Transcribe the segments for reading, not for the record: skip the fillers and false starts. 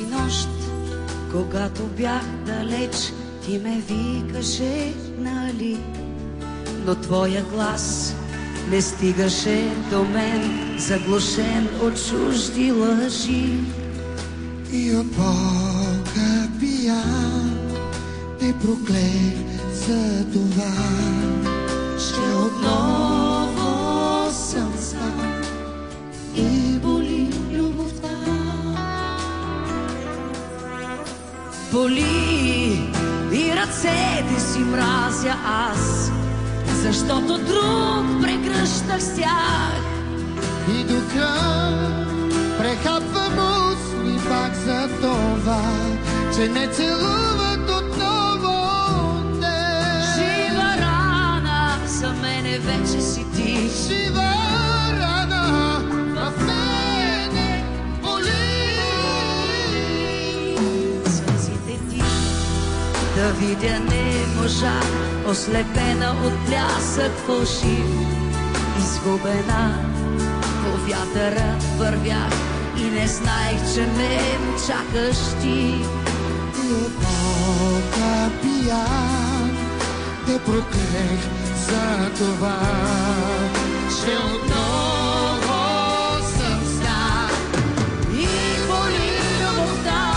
Тази нощ, когато бях далеч, ти ме викаше, нали? Но твоя глас не стигаше до мен, заглушен от чужди лъжи. И от Бога пиян те проклех за това, че отново съм сам и боли любовта. Боли и ръцете си мразя аз, защото друг прегръщах с тях. И до края прехапвам устни пак за това, че не целуват отново те. Жива рана за мене вече си ти. Жива рана в мене боли. Сълзите ти да видя не можа, ослепена от плясък фалшив. Изгубена по вятъра вървях и не знаех, че мен чакаш ти. И от Бога пиян те проклех за това, че отново съм стар И боли любовта.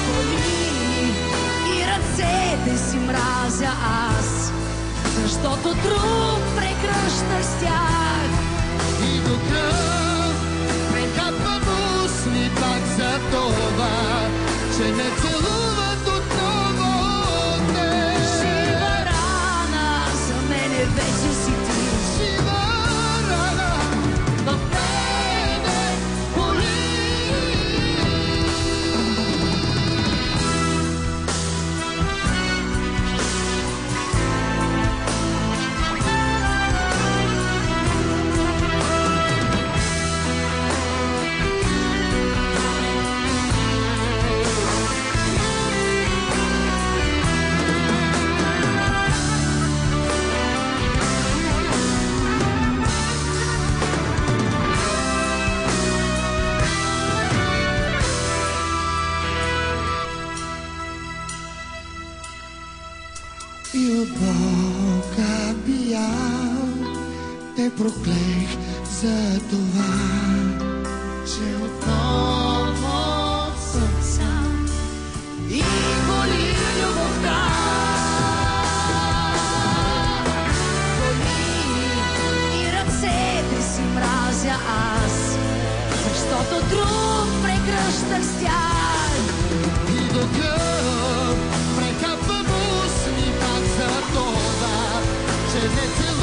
Боли и ръцете си мразя аз, защото друг прегръщах с тях. и до кръв прехапвам устни пак за това, че не целуват отново те. Жива рана за мене вече си ти. Жива рана в мене боли. И от Бога пиян те проклех за това, че отново съм сам И боли любовта. Боли и ръцете си мразя аз, защото друг прегръщах с тях. и до кръв прехапвам устни пак за това, че не целуват